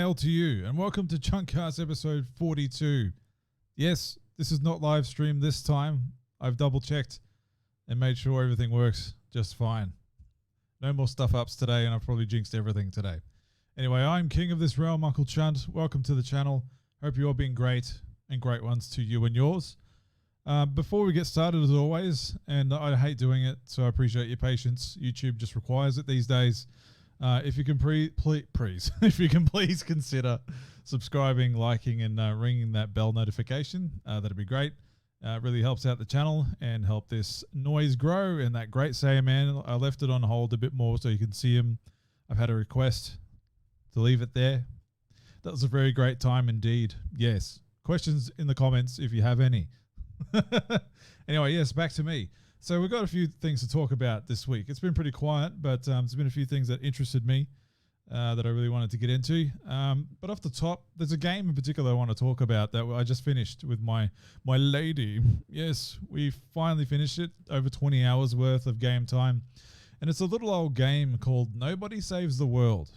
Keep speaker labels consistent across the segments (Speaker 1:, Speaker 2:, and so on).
Speaker 1: hail to you, and welcome to Chuntcast episode 42. Yes, this is not live stream this time. I've double checked and made sure everything works just fine. No more stuff ups today, and I've probably jinxed everything today. Anyway, I'm king of this realm, Uncle Chunt. Welcome to the channel. Hope you're all being great, and great ones to you and yours. Before we get started, as always, and I hate doing it, so I appreciate your patience. YouTube just requires it these days. If you can if you can please consider subscribing, liking, and ringing that bell notification, that'd be great. It really helps out the channel and help this noise grow. And that great Sayer man, I left it on hold a bit more so you can see him. I've had a request to leave it there. That was a very great time indeed. Yes. Questions in the comments if you have any. Anyway, yes, back to me. So we've got a few things to talk about this week. It's been pretty quiet, but there's been a few things that interested me that I really wanted to get into. But off the top, there's a game in particular I want to talk about that I just finished with my lady. Yes, we finally finished it. Over 20 hours worth of game time. And it's a little old game called Nobody Saves the World.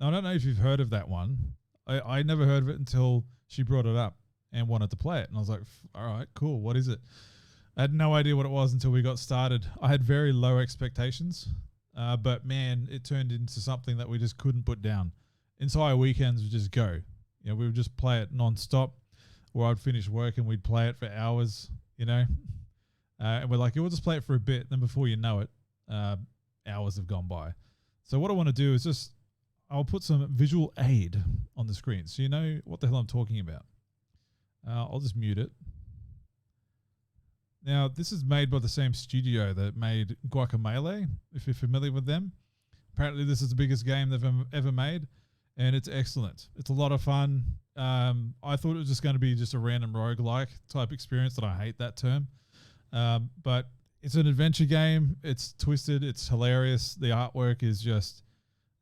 Speaker 1: Now, I don't know if you've heard of that one. I never heard of it until she brought it up and wanted to play it. And I was like, all right, cool. What is it? I had no idea what it was until we got started. I had very low expectations, but man, it turned into something that we just couldn't put down. Entire weekends would just go. You know, we would just play it non-stop, or I'd finish work and we'd play it for hours, you know. And we're like, we'll just play it for a bit. Then before you know it, hours have gone by. So what I want to do is I'll put some visual aid on the screen so you know what the hell I'm talking about. I'll just mute it. Now, this is made by the same studio that made Guacamelee, if you're familiar with them. Apparently, this is the biggest game they've ever made, and it's excellent. It's a lot of fun. I thought it was just going to be just a random roguelike type experience, that I hate that term. But it's an adventure game. It's twisted. It's hilarious. The artwork is just,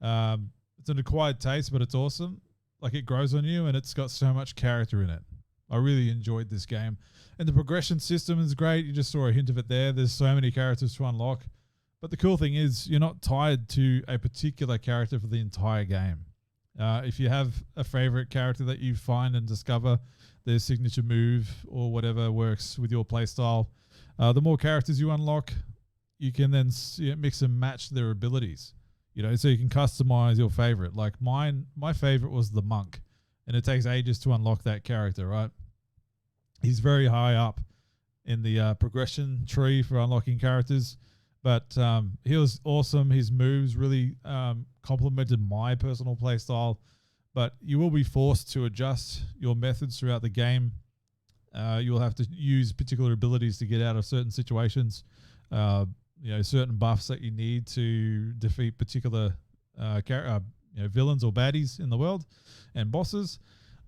Speaker 1: it's an acquired taste, but it's awesome. Like, it grows on you, and it's got so much character in it. I really enjoyed this game. And the progression system is great. You just saw a hint of it there. There's so many characters to unlock. But the cool thing is you're not tied to a particular character for the entire game. If you have a favorite character that you find and discover their signature move or whatever works with your playstyle, the more characters you unlock, you can then mix and match their abilities. You know, so you can customize your favorite. Like my favorite was the monk. And it takes ages to unlock that character, right? He's very high up in the progression tree for unlocking characters. But he was awesome. His moves really complemented my personal play style. But you will be forced to adjust your methods throughout the game. You'll have to use particular abilities to get out of certain situations. Certain buffs that you need to defeat particular villains or baddies in the world and bosses.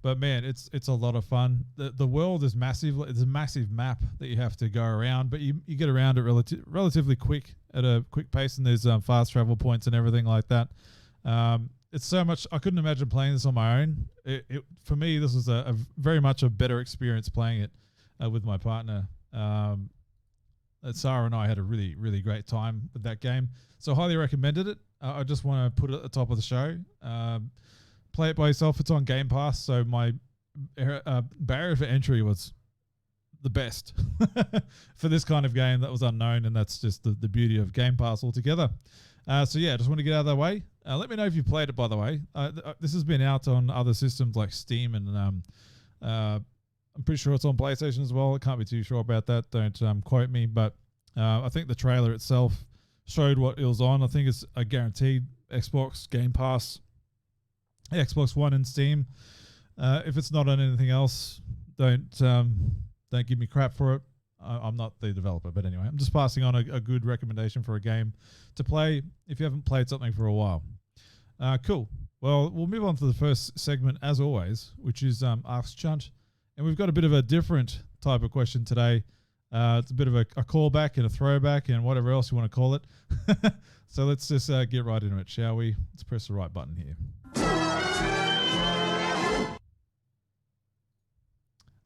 Speaker 1: But man, it's a lot of fun. The world is massive. It's a massive map that you have to go around, but you get around it relatively quick at a quick pace, and there's fast travel points and everything like that. It's so much. I couldn't imagine playing this on my own. For me, this was a very much a better experience playing it with my partner. Sarah and I had a really, really great time with that game. So highly recommended it. I just want to put it at the top of the show. Play it by yourself. It's on Game Pass. So my barrier for entry was the best for this kind of game that was unknown. And that's just the beauty of Game Pass altogether. So yeah, just want to get out of the way. Let me know if you played it, by the way. This has been out on other systems like Steam, and I'm pretty sure it's on PlayStation as well. I can't be too sure about that. Don't quote me. But I think the trailer itself showed what it was on. I think it's a guaranteed Xbox Game Pass, Xbox One, and Steam. If it's not on anything else, don't give me crap for it. I'm not the developer, but anyway, I'm just passing on a good recommendation for a game to play if you haven't played something for a while. Cool. Well, we'll move on to the first segment as always, which is Ask Chunt. And we've got a bit of a different type of question today. It's a bit of a callback and a throwback and whatever else you want to call it. So let's just get right into it, shall we? Let's press the right button here.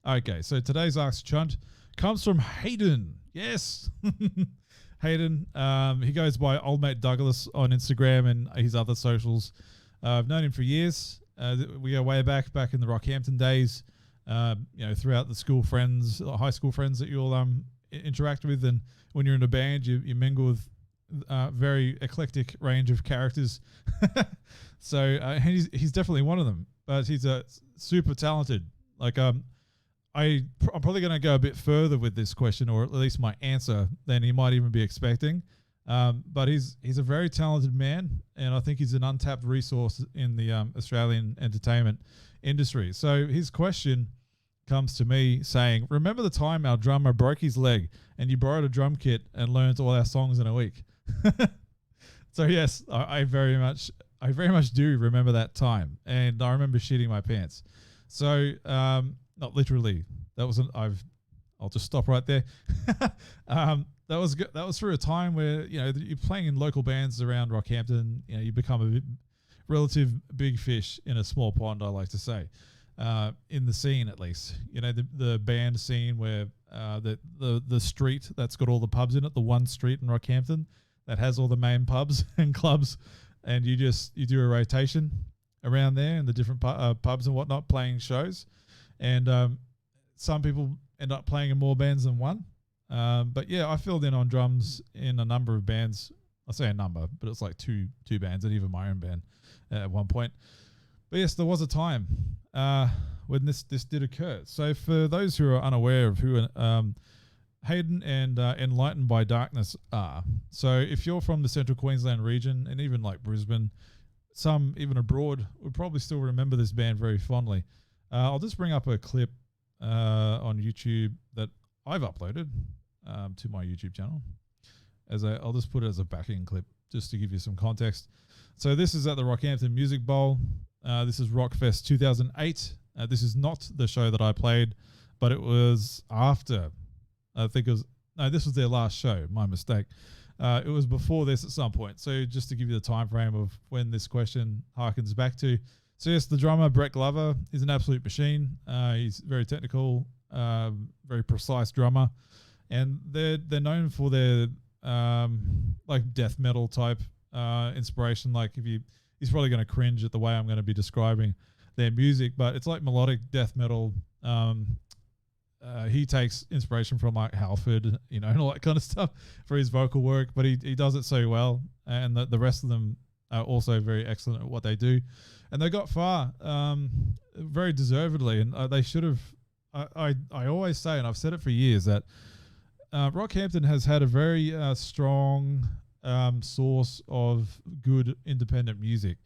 Speaker 1: Okay, so today's Ask Chunt comes from Hayden. Yes. Hayden. He goes by Old Mate Douglas on Instagram and his other socials. I've known him for years. We go way back in the Rockhampton days. Throughout the school friends, high school friends that you'll interact with, and when you're in a band, you mingle with very eclectic range of characters. So he's definitely one of them, but he's super talented. Like I'm probably going to go a bit further with this question, or at least my answer, than he might even be expecting. But he's a very talented man, and I think he's an untapped resource in the Australian entertainment industry. So his question comes to me saying, remember the time our drummer broke his leg and you borrowed a drum kit and learned all our songs in a week? So yes, I very much do remember that time, and I remember shitting my pants. So not literally. I'll just stop right there. That was good. That was through a time where you're playing in local bands around Rockhampton. You become a relative big fish in a small pond, I like to say, in the scene at least. The band scene where the street that's got all the pubs in it, the one street in Rockhampton that has all the main pubs and clubs, and you do a rotation around there in the different pubs and whatnot, playing shows, and some people end up playing in more bands than one. But yeah, I filled in on drums in a number of bands. I say a number, but it's like two bands, and even my own band at one point. But yes, there was a time when this did occur. So for those who are unaware of who Hayden and Enlightened by Darkness are, so if you're from the Central Queensland region, and even like Brisbane, some even abroad would probably still remember this band very fondly. I'll just bring up a clip on YouTube that I've uploaded to my YouTube channel. I'll just put it as a backing clip just to give you some context. So this is at the Rockhampton Music Bowl. This is Rockfest 2008. This is not the show that I played, but it was after. This was their last show. My mistake. It was before this at some point. So just to give you the time frame of when this question harkens back to. So yes, the drummer, Brett Glover, is an absolute machine. He's very technical, very precise drummer. And they're known for their like death metal type inspiration. Like he's probably going to cringe at the way I'm going to be describing their music, but it's like melodic death metal. He takes inspiration from like Halford, and all that kind of stuff for his vocal work, but he does it so well. And the rest of them are also very excellent at what they do. And they got far, very deservedly, and they should have. I always say, and I've said it for years, that Rockhampton has had a very strong source of good independent music,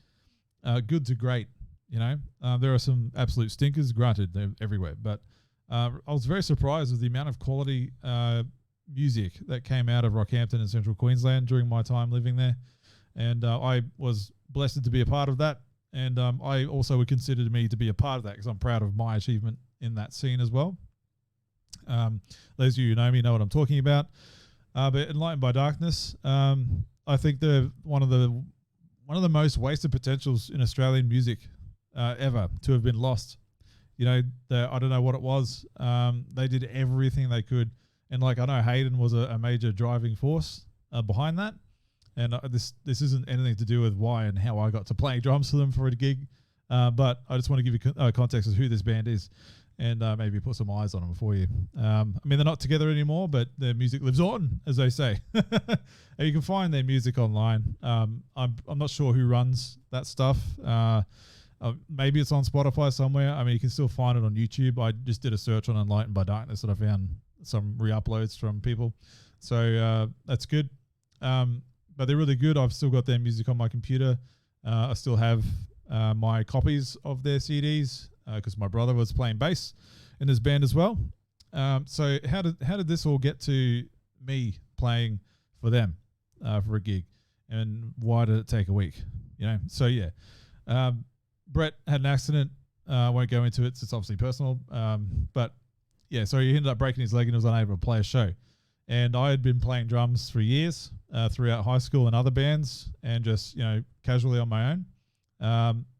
Speaker 1: good to great. There are some absolute stinkers, granted, they're everywhere, but I was very surprised with the amount of quality music that came out of Rockhampton in Central Queensland during my time living there, and I was blessed to be a part of that. And I also would consider me to be a part of that because I'm proud of my achievement in that scene as well. Those of you who know me know what I'm talking about. But Enlightened by Darkness, I think they're one of the most wasted potentials in Australian music ever to have been lost. I don't know what it was. They did everything they could, and like I know Hayden was a major driving force behind that. And this isn't anything to do with why and how I got to playing drums for them for a gig, but I just want to give you context of who this band is, and maybe put some eyes on them for you. They're not together anymore, but their music lives on, as they say. And you can find their music online. I'm not sure who runs that stuff. Maybe it's on Spotify somewhere. You can still find it on YouTube. I just did a search on Enlightened by Darkness and I found some re-uploads from people. So that's good. But they're really good. I've still got their music on my computer. I still have my copies of their CDs because my brother was playing bass in this band as well. So how did this all get to me playing for them for a gig, and why did it take a week? So yeah, Brett had an accident. I won't go into it. It's obviously personal. But yeah, so he ended up breaking his leg and was unable to play a show. And I had been playing drums for years throughout high school and other bands, and just casually on my own.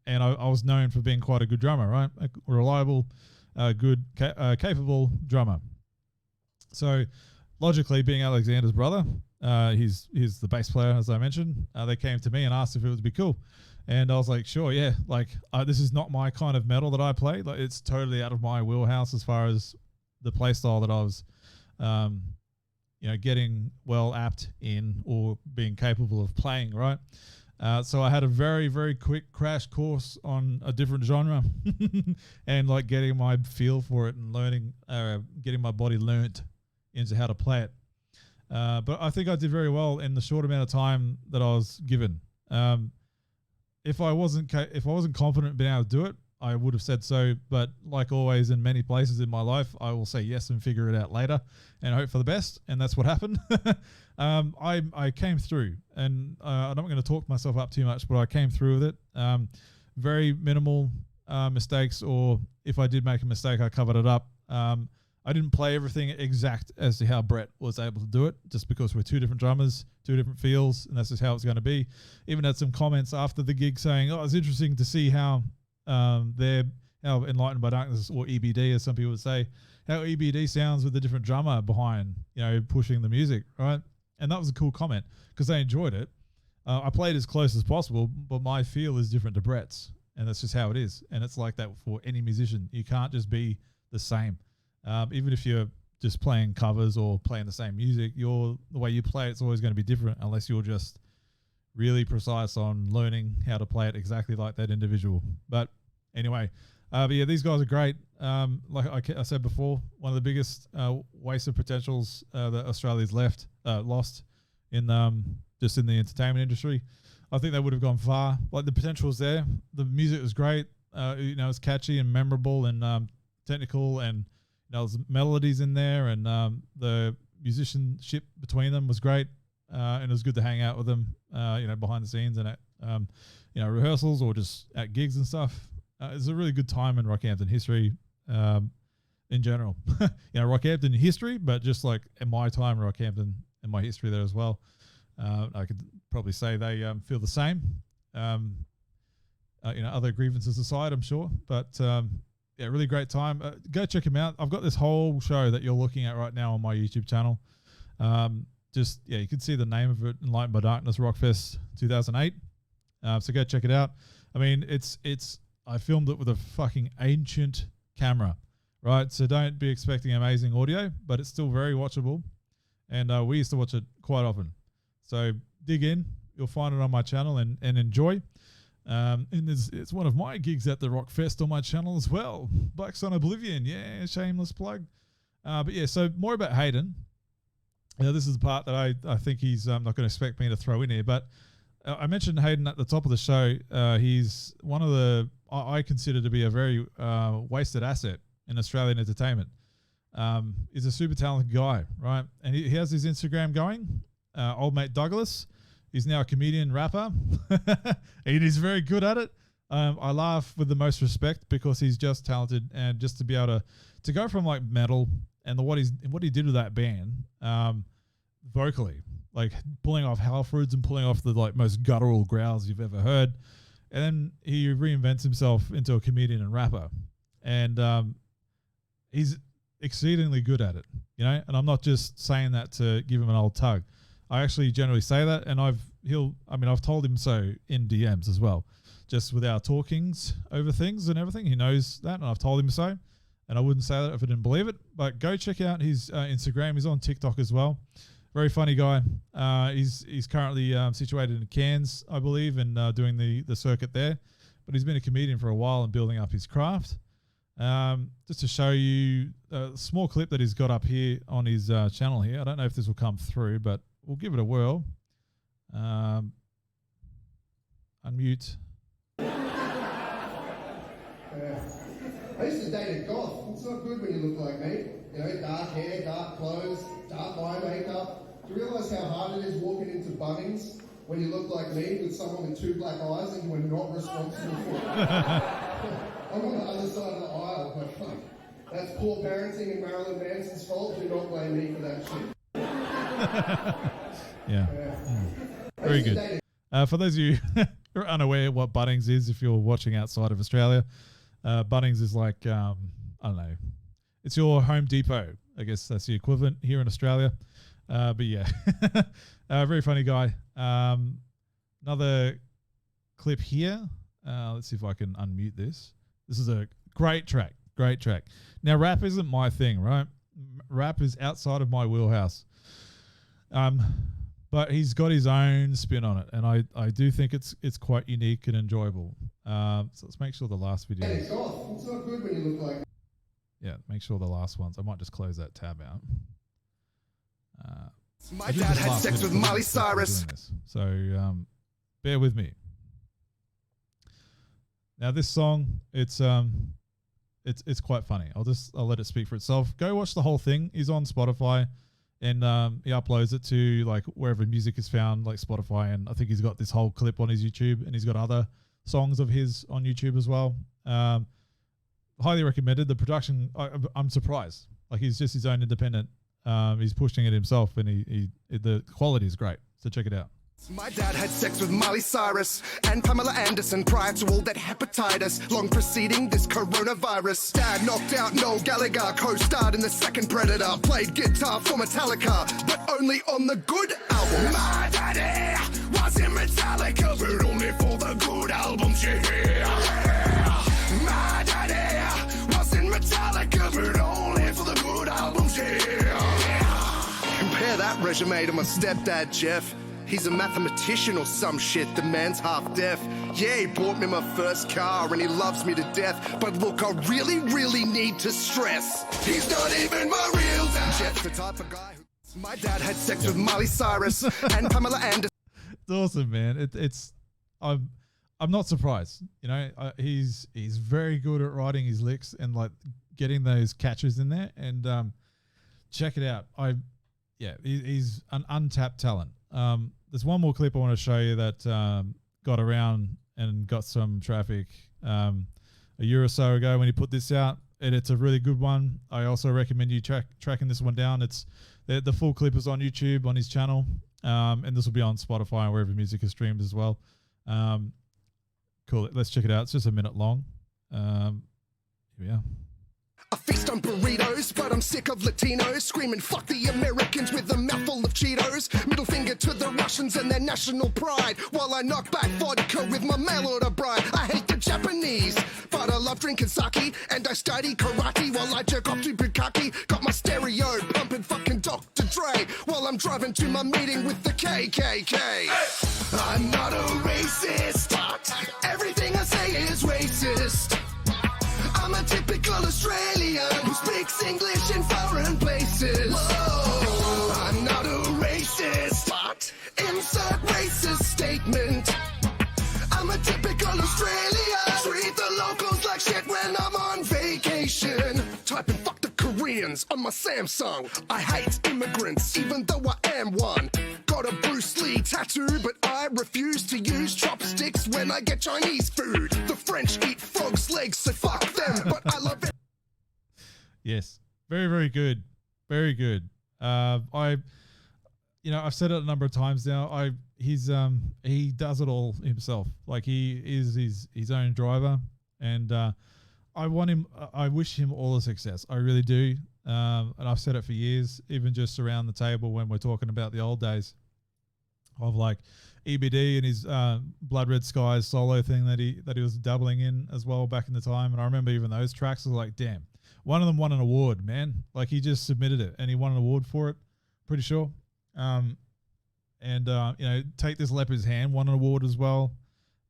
Speaker 1: And I was known for being quite a good drummer, right? A reliable, good, capable drummer. So logically, being Alexander's brother, he's the bass player, as I mentioned. They came to me and asked if it would be cool And I was like, sure, yeah, like this is not my kind of metal that I play. Like it's totally out of my wheelhouse as far as the play style that I was, getting well apt in or being capable of playing, right? So I had a very, very quick crash course on a different genre and like getting my feel for it and learning, getting my body learnt into how to play it. But I think I did very well in the short amount of time that I was given. If I wasn't confident in being able to do it, I would have said so. But like always in many places in my life, I will say yes and figure it out later and hope for the best. And that's what happened. I came through, and I'm not going to talk myself up too much, but I came through with it. Very minimal mistakes, or if I did make a mistake, I covered it up. I didn't play everything exact as to how Brett was able to do it, just because we're two different drummers, two different feels, and that's just how it's going to be. Even had some comments after the gig saying, "Oh, it's interesting to see how how Enlightened by Darkness, or EBD, as some people would say, how EBD sounds with a different drummer behind, pushing the music, right?" And that was a cool comment because they enjoyed it. I played as close as possible, but my feel is different to Brett's, and that's just how it is. And it's like that for any musician. You can't just be the same. Even if you're just playing covers or playing the same music, the way you play it's always going to be different unless you're just really precise on learning how to play it exactly like that individual. But anyway, but yeah, these guys are great. Like I said before, one of the biggest waste of potentials that Australia's lost in just in the entertainment industry. I think they would have gone far. Like the potential was there. The music was great. It's catchy and memorable and technical, and there's melodies in there, and the musicianship between them was great. And it was good to hang out with them, behind the scenes and at rehearsals or just at gigs and stuff. It's a really good time in Rockhampton history in general. Rockhampton history, but just like in my time in Rockhampton and my history there as well. I could probably say they feel the same. Other grievances aside, I'm sure. But yeah, really great time. Go check them out. I've got this whole show that you're looking at right now on my YouTube channel. You can see the name of it, Enlightened by Darkness Rockfest 2008. So go check it out. I mean, I filmed it with a fucking ancient camera, right? So don't be expecting amazing audio, but it's still very watchable. And we used to watch it quite often. So dig in. You'll find it on my channel and enjoy. And it's one of my gigs at the Rockfest on my channel as well. Black Sun Oblivion. Yeah, shameless plug. But yeah, so more about Hayden. This is the part that I think he's not going to expect me to throw in here, but I mentioned Hayden at the top of the show. He's one of the, I consider to be a very wasted asset in Australian entertainment. He's a super talented guy, right? And he has his Instagram going, Old Mate Douglas. He's now a comedian, rapper. And he's very good at it. I laugh with the most respect because he's just talented, and just to be able to go from like metal and what he did with that band, vocally, like pulling off half-roods and pulling off the like most guttural growls you've ever heard, and then he reinvents himself into a comedian and rapper, and he's exceedingly good at it, And I'm not just saying that to give him an old tug. I actually generally say that, and I've told him so in DMs as well, just with our talkings over things and everything. He knows that, and I've told him so. And I wouldn't say that if I didn't believe it. But go check out his Instagram. He's on TikTok as well. Very funny guy. He's currently situated in Cairns, I believe, and doing the circuit there. But he's been a comedian for a while and building up his craft. Just to show you a small clip that he's got up here on his channel here. I don't know if this will come through, but we'll give it a whirl. Unmute.
Speaker 2: I used to date a goth. It's not good when you look like me. Dark hair, dark clothes, dark eye makeup. Do you realise how hard it is walking into Bunnings when you look like me with someone with 2 black eyes and you are not responsible for it? I'm on the other side of the aisle, but fuck. That's poor parenting and Marilyn Manson's fault. Do not blame me for that shit.
Speaker 1: Yeah. Very good. For those of you who are unaware what Bunnings is, if you're watching outside of Australia, Bunnings is like, I don't know, it's your Home Depot. I guess that's the equivalent here in Australia. But yeah, very funny guy. Another clip here. Let's see if I can unmute this. This is a great track. Great track. Now, rap isn't my thing, right? Rap is outside of my wheelhouse. But he's got his own spin on it, and I do think it's quite unique and enjoyable. So let's make sure the last video.
Speaker 2: It's off. It's not good when you look like.
Speaker 1: Yeah, make sure the last ones. I might just close that tab out.
Speaker 3: My dad had sex with Miley Cyrus.
Speaker 1: So bear with me. Now this song, it's quite funny. I'll let it speak for itself. Go watch the whole thing. He's on Spotify, and he uploads it to like wherever music is found, like Spotify. And I think he's got this whole clip on his YouTube, and he's got other songs of his on YouTube as well. Highly recommended. The production, I'm surprised. Like he's just his own independent. He's pushing it himself, and the quality is great. So check it out.
Speaker 3: My dad had sex with Miley Cyrus and Pamela Anderson prior to all that hepatitis, long preceding this coronavirus. Dad knocked out Noel Gallagher, co-starred in the second Predator, played guitar for Metallica, but only on the good albums. My daddy was in Metallica, but only for the good albums, yeah. My daddy was in Metallica, but only for the good albums, yeah. Compare that resume to my stepdad, Jeff. He's a mathematician or some shit, the man's half deaf. Yeah, he bought me my first car and he loves me to death. But look, I really, really need to stress, he's not even my real dad. Jeff's the type of guy who... My dad had sex with Miley Cyrus and Pamela Anderson.
Speaker 1: It's awesome, man. I'm not surprised. You know, he's very good at writing his licks and like getting those catches in there. And check it out. He's an untapped talent. There's one more clip I want to show you that got around and got some traffic a year or so ago when he put this out, and it's a really good one. I also recommend you tracking this one down. It's the full clip is on YouTube on his channel, and this will be on Spotify and wherever music is streamed as well. Cool. Let's check it out. It's just a minute long. Here we are.
Speaker 3: I feast on burritos, but I'm sick of Latinos screaming fuck the Americans with a mouthful of Cheetos. Middle finger to the Russians and their national pride, while I knock back vodka with my mail order bride. I hate the Japanese, but I love drinking sake, and I study karate while I jerk off to bukkake. Got my stereo pumping fucking Dr. Dre while I'm driving to my meeting with the KKK. Hey! I'm not a racist, everything I say is racist. I'm a typical Australian who speaks English in foreign places. Whoa. I'm not a racist, but insert racist statement. I'm a typical Australian. Treat the locals like shit when I'm on vacation. Typing fuck the Koreans on my Samsung. I hate immigrants, even though I am one. Got a Bruce Lee tattoo, but I refuse to use chopsticks when I get Chinese food. The French eat frogs' legs, so fuck them, but I love it.
Speaker 1: Yes, very, very good. Very good. I've said it a number of times now. He does it all himself. Like he is his own driver, and I wish him all the success. I really do. And I've said it for years, even just around the table when we're talking about the old days of like EBD and his Blood Red Skies solo thing that he was dabbling in as well back in the time. And I remember even those tracks, I was like, damn, one of them won an award, man. Like he just submitted it and he won an award for it, pretty sure. Take This Leopard's Hand won an award as well.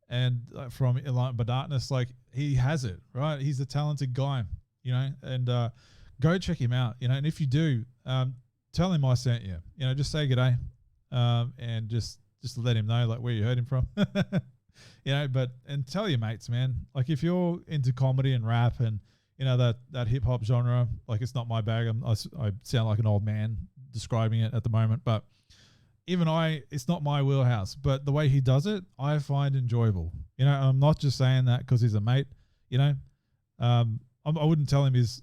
Speaker 1: And from Enlightened by Darkness, like he has it, right? He's a talented guy, and go check him out, and if you do, tell him I sent you, just say g'day, and just let him know like where you heard him from, and tell your mates, man, like if you're into comedy and rap and, that hip hop genre, like it's not my bag. I sound like an old man describing it at the moment, but even it's not my wheelhouse, but the way he does it, I find enjoyable. I'm not just saying that because he's a mate. I wouldn't tell him his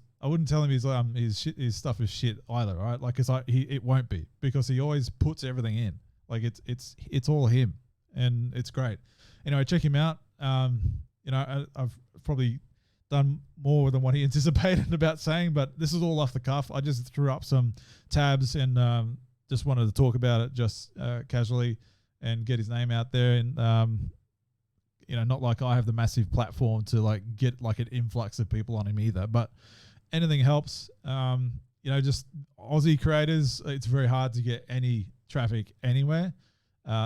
Speaker 1: stuff is shit either, right? Like it won't be, because he always puts everything in. Like it's all him, and it's great. Anyway, check him out. I've probably done more than what he anticipated about saying, but this is all off the cuff. I just threw up some tabs and just wanted to talk about it just casually and get his name out there. And not like I have the massive platform to like get like an influx of people on him either. But anything helps. Just Aussie creators, it's very hard to get any traffic anywhere.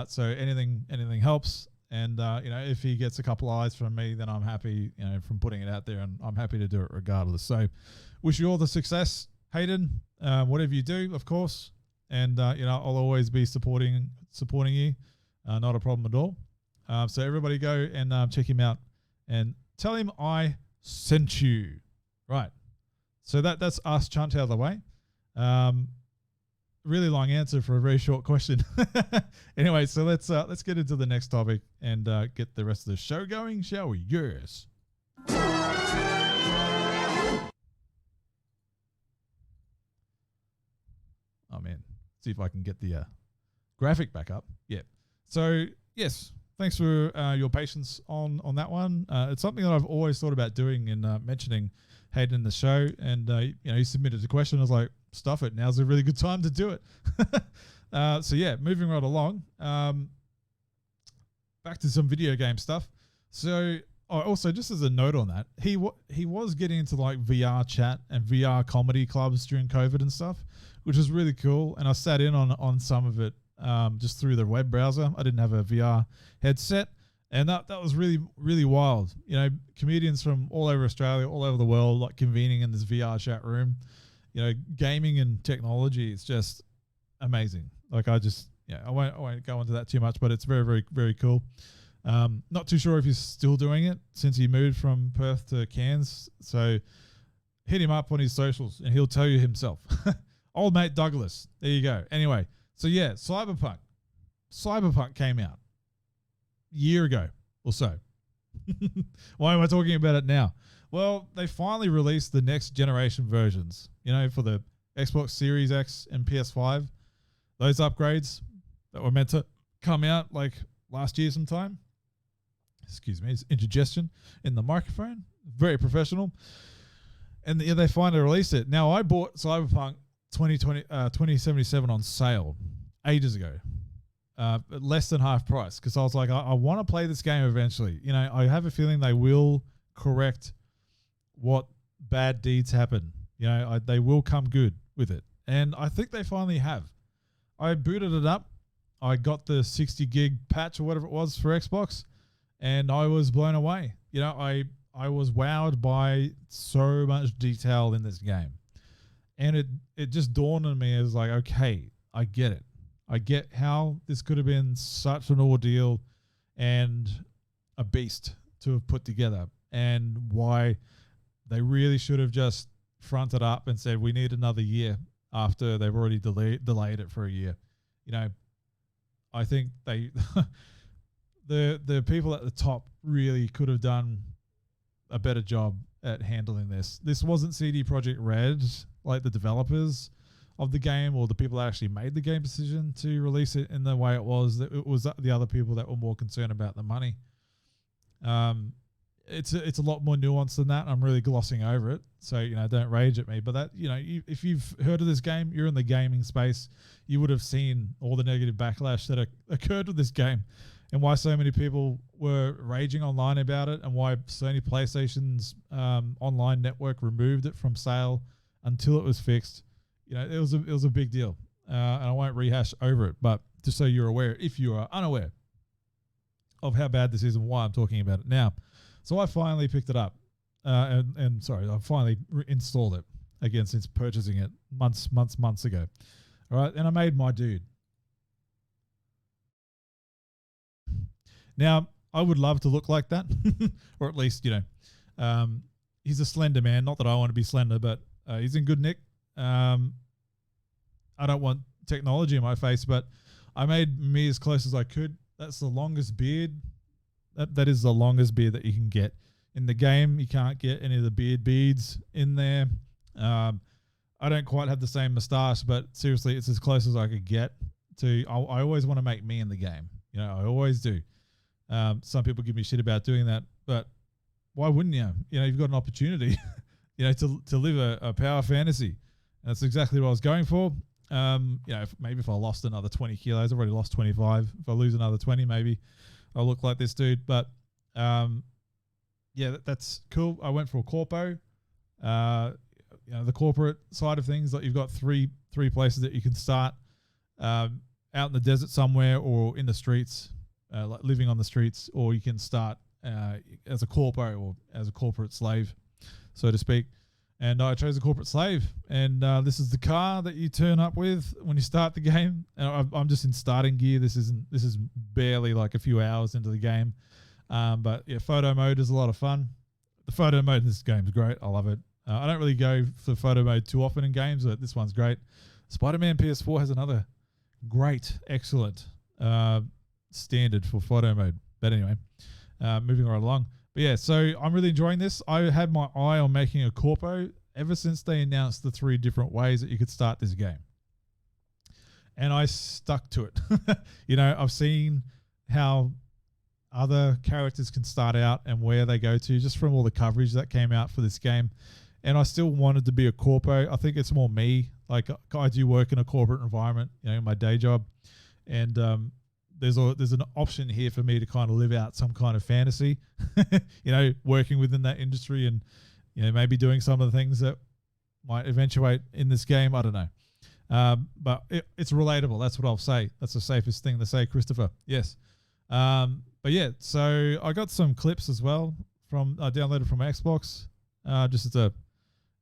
Speaker 1: So anything helps. And, if he gets a couple eyes from me, then I'm happy, from putting it out there, and I'm happy to do it regardless. So wish you all the success, Hayden, whatever you do, of course. And, I'll always be supporting you. Not a problem at all. So everybody go and check him out and tell him I sent you. Right. So that's us, Chunt, out of the way. Really long answer for a very short question. Anyway, so let's get into the next topic and get the rest of the show going, shall we? Yes. Oh man, see if I can get the graphic back up. Yeah. So yes, thanks for your patience on that one. It's something that I've always thought about doing and mentioning Hayden in the show, and he submitted a question. I was like, stuff it, now's a really good time to do it. So yeah, moving right along, back to some video game stuff. So also, just as a note on that, he was getting into like VR chat and VR comedy clubs during COVID and stuff, which was really cool. And I sat in on some of it just through the web browser. I didn't have a VR headset. And that was really, really wild. Comedians from all over Australia, all over the world, like convening in this VR chat room. Gaming and technology is just amazing. Like I won't go into that too much, but it's very, very, very cool. Not too sure if he's still doing it since he moved from Perth to Cairns. So hit him up on his socials and he'll tell you himself. Old mate Douglas. There you go. Anyway, so yeah, Cyberpunk. Cyberpunk came out year ago or so. Why am I talking about it now? Well, they finally released the next generation versions, for the Xbox Series X and PS5. Those upgrades that were meant to come out like last year sometime. Excuse me, it's indigestion in the microphone. Very professional. And they finally released it. Now, I bought Cyberpunk 2077 on sale ages ago. Less than half price, because I was like, I want to play this game eventually. I have a feeling they will correct what bad deeds happen. They will come good with it. And I think they finally have. I booted it up. I got the 60 gig patch or whatever it was for Xbox, and I was blown away. I was wowed by so much detail in this game. And it just dawned on me as like, okay, I get it. I get how this could have been such an ordeal and a beast to have put together, and why they really should have just fronted up and said, we need another year after they've already delayed it for a year. I think they the people at the top really could have done a better job at handling this. This wasn't CD Projekt Red, like the developers of the game or the people that actually made the game decision to release it in the way it was. It was the other people that were more concerned about the money. It's a lot more nuanced than that. I'm really glossing over it, so don't rage at me. But that if you've heard of this game, you're in the gaming space, you would have seen all the negative backlash that occurred with this game, and why so many people were raging online about it, and why Sony PlayStation's online network removed it from sale until it was fixed. It was a big deal, and I won't rehash over it. But just so you're aware, if you are unaware of how bad this is and why I'm talking about it now. So I finally picked it up, I finally installed it again since purchasing it months ago. All right, and I made my dude. Now, I would love to look like that, or at least, he's a slender man. Not that I want to be slender, but he's in good nick. I don't want technology in my face, but I made me as close as I could. That's the longest beard. That is the longest beard that you can get in the game. You can't get any of the beard beads in there. I don't quite have the same mustache, but seriously, it's as close as I could get to. I always want to make me in the game. I always do. Some people give me shit about doing that, but why wouldn't you? You've got an opportunity, to live a power fantasy. And that's exactly what I was going for. Maybe if I lost another 20 kilos, I've already lost 25. If I lose another 20, maybe I'll look like this dude. But Yeah, that's cool. I went for a corpo. The corporate side of things, like you've got three places that you can start, out in the desert somewhere or in the streets, like living on the streets, or you can start as a corpo or as a corporate slave, so to speak. And I chose a corporate slave, and this is the car that you turn up with when you start the game. And I'm just in starting gear. This is barely like a few hours into the game, but yeah, photo mode is a lot of fun. The photo mode in this game is great. I love it. I don't really go for photo mode too often in games, but this one's great. Spider-Man PS4 has another great, excellent standard for photo mode. But anyway, moving right along. But yeah, so I'm really enjoying this. I had my eye on making a corpo ever since they announced the 3 different ways that you could start this game. And I stuck to it. I've seen how other characters can start out and where they go to just from all the coverage that came out for this game. And I still wanted to be a corpo. I think it's more me. Like, I do work in a corporate environment, in my day job. And there's an option here for me to kind of live out some kind of fantasy, working within that industry and, maybe doing some of the things that might eventuate in this game. I don't know. But it's relatable. That's what I'll say. That's the safest thing to say, Christopher. Yes. But yeah, so I got some clips as well I downloaded from Xbox, just as a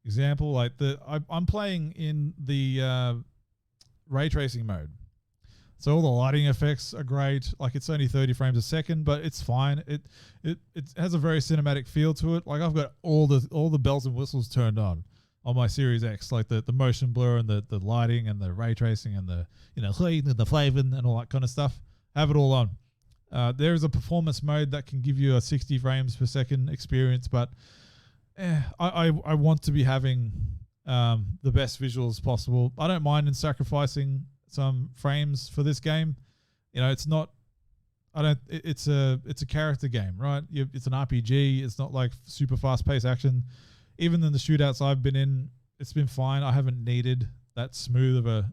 Speaker 1: example. Like I'm playing in the ray tracing mode. So all the lighting effects are great. Like, it's only 30 frames a second, but it's fine. It has a very cinematic feel to it. Like, I've got all the bells and whistles turned on my Series X, like the motion blur and the lighting and the ray tracing and the the flavin and all that kind of stuff. Have it all on. There is a performance mode that can give you a 60 frames per second experience, but I want to be having the best visuals possible. I don't mind in sacrificing some frames for this game. It's not. It's a character game, right? It's an RPG. It's not like super fast paced action. Even in the shootouts I've been in, it's been fine. I haven't needed that smooth of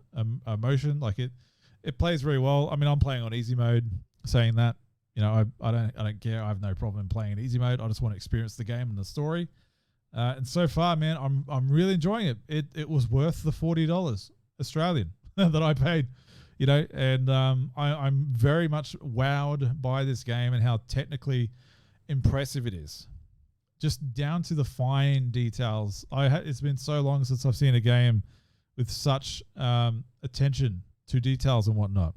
Speaker 1: a motion. Like it plays very well. I mean, I'm playing on easy mode. Saying that, I don't care. I have no problem playing in easy mode. I just want to experience the game and the story. And so far, man, I'm really enjoying it. It was worth the $40 Australian that I paid, and I'm very much wowed by this game and how technically impressive it is. Just down to the fine details. It's been so long since I've seen a game with such attention to details and whatnot.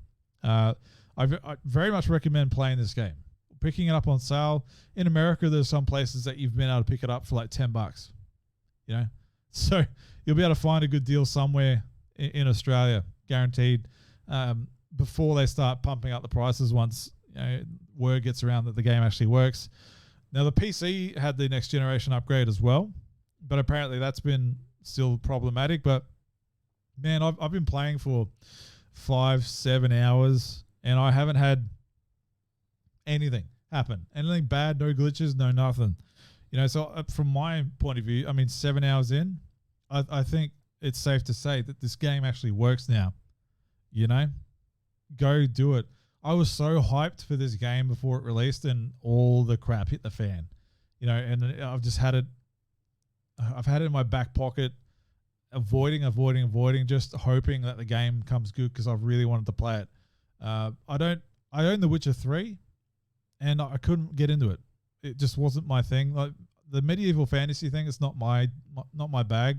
Speaker 1: I very much recommend playing this game. Picking it up on sale. In America, there's some places that you've been able to pick it up for like $10. So you'll be able to find a good deal somewhere in Australia, guaranteed, before they start pumping up the prices once word gets around that the game actually works. Now, the PC had the next generation upgrade as well, but apparently that's been still problematic. But man, I've been playing for 5-7 hours, and I haven't had anything happen. Anything bad, no glitches, no nothing. So from my point of view, I mean, 7 hours in, I think it's safe to say that this game actually works now. Go do it. I was so hyped for this game before it released, and all the crap hit the fan. And I've just had it. I've had it in my back pocket, avoiding, just hoping that the game comes good because I really wanted to play it. I own The Witcher 3, and I couldn't get into it. It just wasn't my thing. Like the medieval fantasy thing, it's not my bag.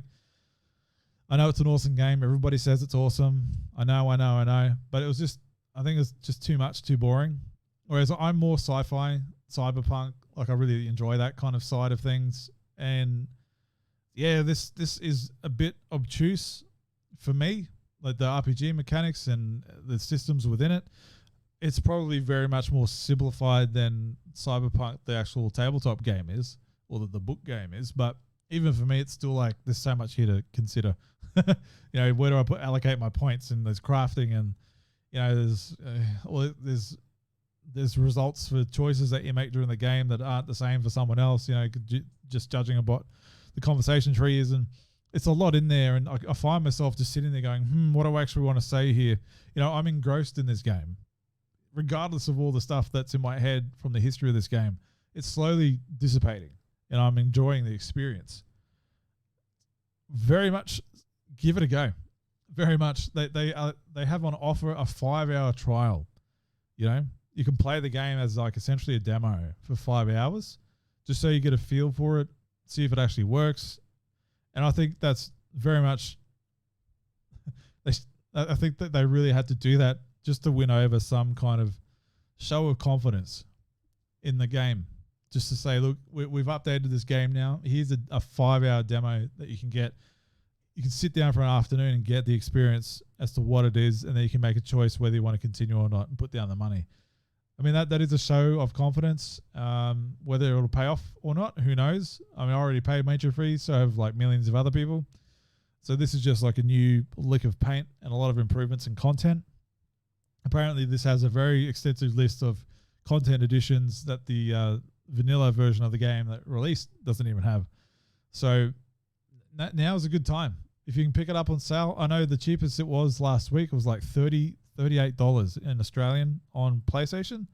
Speaker 1: I know it's an awesome game. Everybody says it's awesome. I know. But I think it's just too much, too boring. Whereas I'm more sci-fi, cyberpunk. Like I really enjoy that kind of side of things. And yeah, this is a bit obtuse for me. Like the RPG mechanics and the systems within it. It's probably very much more simplified than Cyberpunk, the actual tabletop game is, or the book game is. But even for me, it's still like there's so much here to consider. Where do I allocate my points? And there's crafting, and there's results for choices that you make during the game that aren't the same for someone else. Just judging about the conversation trees, and it's a lot in there. And I find myself just sitting there going, what do I actually want to say here? I'm engrossed in this game. Regardless of all the stuff that's in my head from the history of this game, it's slowly dissipating, and I'm enjoying the experience. Very much, give it a go. Very much. They have on offer a 5-hour trial. You know, you can play the game as like essentially a demo for 5 hours, just so you get a feel for it, see if it actually works. And I think that's very much. I think that they really had to do that just to win over some kind of show of confidence in the game. Just to say, look, we've updated this game now. Here's a 5-hour demo that you can get. You can sit down for an afternoon and get the experience as to what it is, and then you can make a choice whether you want to continue or not and put down the money. I mean, that is a show of confidence. Whether it'll pay off or not, who knows? I mean, I already paid major fees, so have like millions of other people. So this is just like a new lick of paint and a lot of improvements in content. Apparently, this has a very extensive list of content additions that the vanilla version of the game that released doesn't even have. So now is a good time. If you can pick it up on sale, I know the cheapest it was last week, it was like $38 in Australian on PlayStation.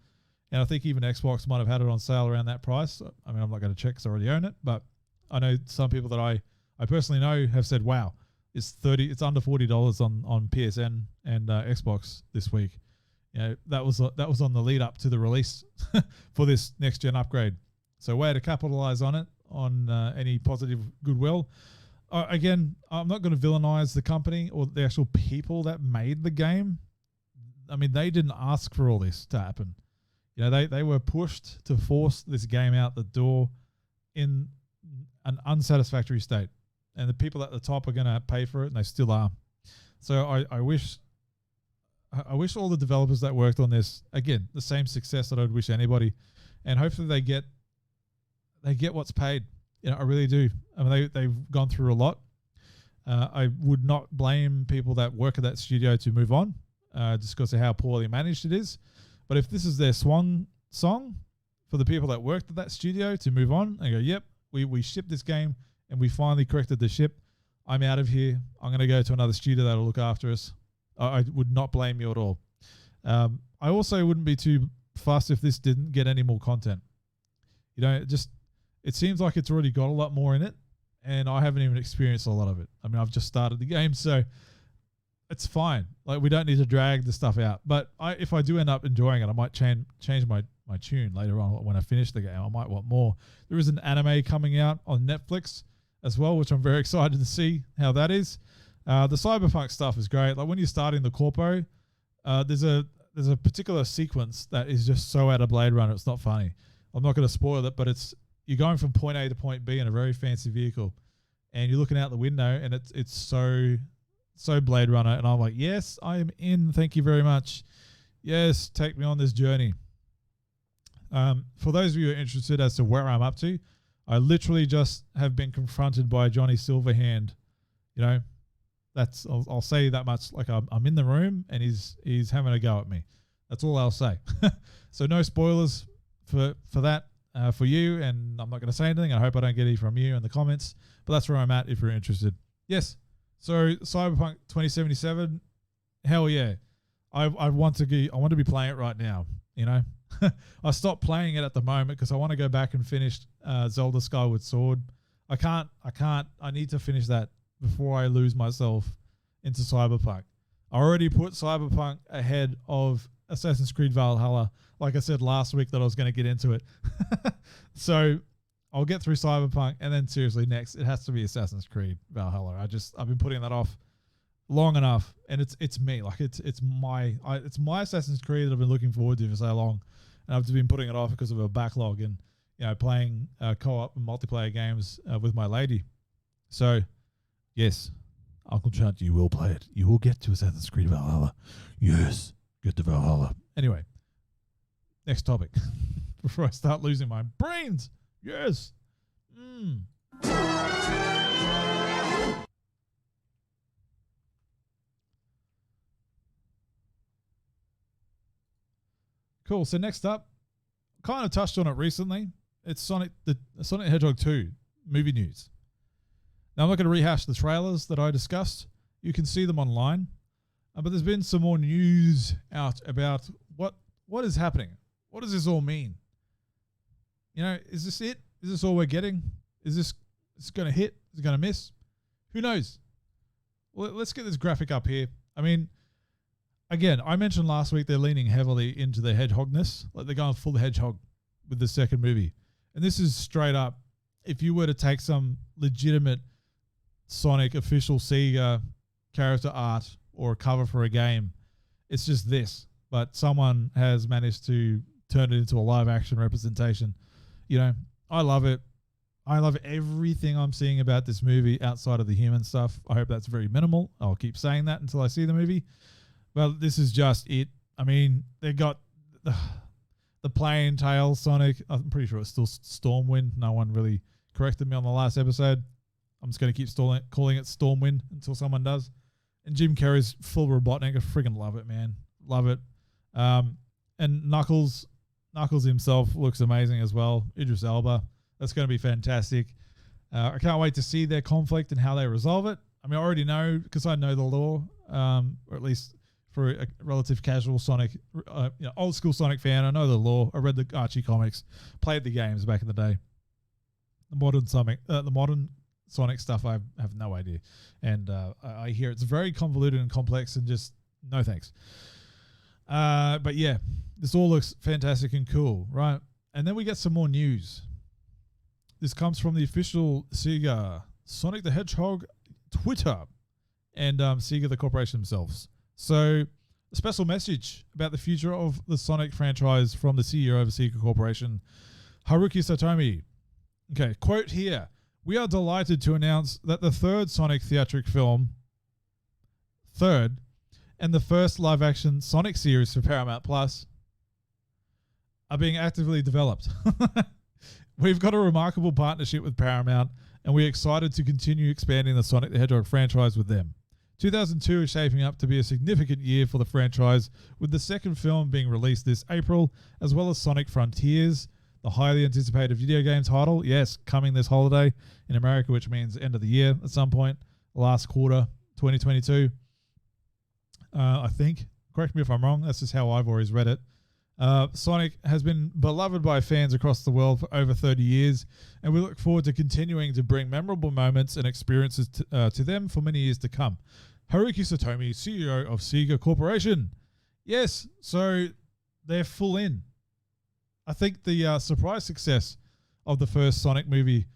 Speaker 1: And I think even Xbox might have had it on sale around that price. I mean, I'm not going to check because I already own it, but I know some people that I personally know have said, wow, it's under $40 on PSN and Xbox this week. You know, that was on the lead up to the release for this next gen upgrade. So way to capitalize on it, on any positive goodwill. Again, I'm not going to villainize the company or the actual people that made the game. I mean, they didn't ask for all this to happen. You know, they were pushed to force this game out the door in an unsatisfactory state. And the people at the top are going to pay for it, and they still are. So I wish all the developers that worked on this, again, the same success that I'd wish anybody, and hopefully they get what's paid. You know, I really do. I mean, they've gone through a lot. I would not blame people that work at that studio to move on, just because of how poorly managed it is. But if this is their swan song for the people that worked at that studio to move on and go, yep, we shipped this game and we finally corrected the ship. I'm out of here. I'm going to go to another studio that'll look after us. I would not blame you at all. I also wouldn't be too fussed if this didn't get any more content. You know, it seems like it's already got a lot more in it, and I haven't even experienced a lot of it. I mean, I've just started the game, so it's fine. Like, we don't need to drag the stuff out. But if I do end up enjoying it, I might change my tune later on when I finish the game. I might want more. There is an anime coming out on Netflix as well, which I'm very excited to see how that is. The Cyberpunk stuff is great. Like, when you're starting the corpo, there's a particular sequence that is just so out of Blade Runner, it's not funny. I'm not going to spoil it, but you're going from point A to point B in a very fancy vehicle, and you're looking out the window, and it's so Blade Runner, and I'm like, yes, I am in. Thank you very much. Yes, take me on this journey. For those of you who are interested as to where I'm up to, I literally just have been confronted by Johnny Silverhand. You know, I'll say that much. Like, I'm in the room and he's having a go at me. That's all I'll say. So no spoilers for that for you, and I'm not going to say anything. I hope I don't get any from you in the comments, but that's where I'm at if you're interested. Yes. So Cyberpunk 2077, hell yeah. I want to be playing it right now, you know. I stopped playing it at the moment because I want to go back and finish Zelda Skyward Sword. I need to finish that before I lose myself into Cyberpunk. I already put Cyberpunk ahead of Assassin's Creed Valhalla. Like I said last week that I was going to get into it. So I'll get through Cyberpunk, and then seriously next it has to be Assassin's Creed Valhalla. I've been putting that off long enough, and it's me. Like, it's my Assassin's Creed that I've been looking forward to for so long, and I've just been putting it off because of a backlog and, you know, playing co-op and multiplayer games with my lady. So yes, Uncle Chunt, you will play it. You will get to Assassin's Creed Valhalla. Yes, get to Valhalla. Anyway, next topic before I start losing my brains. Yes. Cool. So next up, kind of touched on it recently. It's Sonic the Hedgehog 2 movie news. Now, I'm not going to rehash the trailers that I discussed. You can see them online. But there's been some more news out about what is happening. What does this all mean? Is this it? Is this all we're getting? Is this going to hit? Is it going to miss? Who knows? Well, let's get this graphic up here. I mean, again, I mentioned last week they're leaning heavily into the hedgehogness. Like they're going full hedgehog with the second movie. And this is straight up, if you were to take some legitimate Sonic official SEGA character art or a cover for a game, it's just this. But someone has managed to turn it into a live action representation. I love it. I love everything I'm seeing about this movie outside of the human stuff. I hope that's very minimal. I'll keep saying that until I see the movie. But this is just it. I mean, they got the plain tail Sonic. I'm pretty sure it's still Stormwind. No one really corrected me on the last episode. I'm just going to keep calling it Stormwind until someone does. And Jim Carrey's full Robotnik. I friggin' love it, man. Love it. And Knuckles himself looks amazing as well. Idris Elba. That's going to be fantastic. I can't wait to see their conflict and how they resolve it. I mean, I already know because I know the lore, or at least for a relative casual Sonic, old school Sonic fan. I know the lore. I read the Archie comics, played the games back in the day. The modern Sonic stuff, I have no idea. And I hear it's very convoluted and complex and just no thanks. But yeah, this all looks fantastic and cool, right? And then we get some more news. This comes from the official SEGA Sonic the Hedgehog Twitter and SEGA, the corporation themselves. So a special message about the future of the Sonic franchise from the CEO of SEGA Corporation, Haruki Satomi. Okay, quote here. We are delighted to announce that the third Sonic theatric film, and the first live-action Sonic series for Paramount Plus are being actively developed. We've got a remarkable partnership with Paramount, and we're excited to continue expanding the Sonic the Hedgehog franchise with them. 2002 is shaping up to be a significant year for the franchise, with the second film being released this April, as well as Sonic Frontiers, the highly anticipated video game title, yes, coming this holiday in America, which means end of the year at some point, last quarter, 2022. I think. Correct me if I'm wrong. That's just how I've always read it. Sonic has been beloved by fans across the world for over 30 years, and we look forward to continuing to bring memorable moments and experiences to them for many years to come. Haruki Satomi, CEO of SEGA Corporation. Yes, so they're full in. I think the surprise success of the first Sonic movie,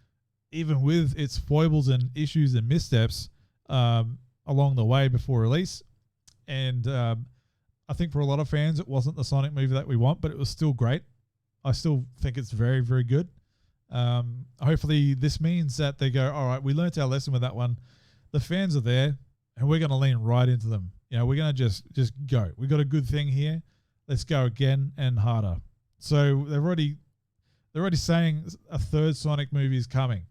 Speaker 1: even with its foibles and issues and missteps along the way before release, and I think for a lot of fans, it wasn't the Sonic movie that we want, but it was still great. I still think it's very, very good. Hopefully this means that they go, all right, we learnt our lesson with that one. The fans are there, and we're going to lean right into them. We're going to just go. We got a good thing here. Let's go again and harder. So they're already saying a third Sonic movie is coming.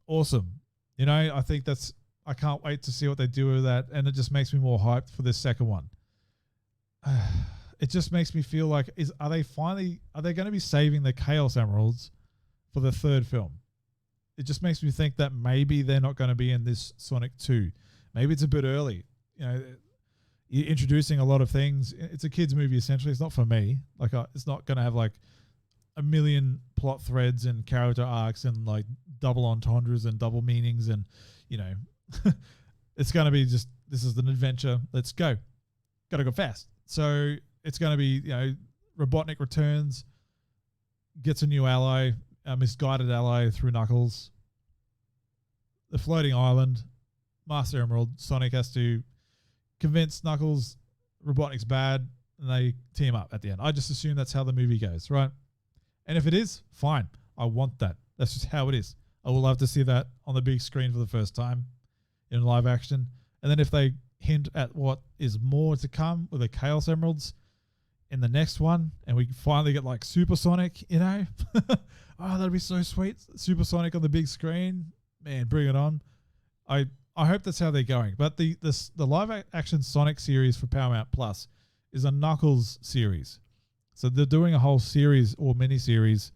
Speaker 1: Awesome. I think I can't wait to see what they do with that, and it just makes me more hyped for this second one. It just makes me feel like, are they going to be saving the Chaos Emeralds for the third film? It just makes me think that maybe they're not going to be in this Sonic 2. Maybe it's a bit early. You're introducing a lot of things. It's a kids movie essentially. It's not for me. It's not going to have like a million plot threads and character arcs and like double entendres and double meanings and it's going to be just, this is an adventure. Let's go. Got to go fast. So it's going to be, Robotnik returns, gets a new ally, a misguided ally through Knuckles. The floating island, Master Emerald, Sonic has to convince Knuckles Robotnik's bad, and they team up at the end. I just assume that's how the movie goes, right? And if it is, fine. I want that. That's just how it is. I will love to see that on the big screen for the first time in live action. And then if they hint at what is more to come with the Chaos Emeralds in the next one, and we finally get like Super Sonic, oh, that'd be so sweet. Super Sonic on the big screen, man, bring it on. I hope that's how they're going. But the live action Sonic series for Paramount Plus is a Knuckles series, so they're doing a whole series or mini series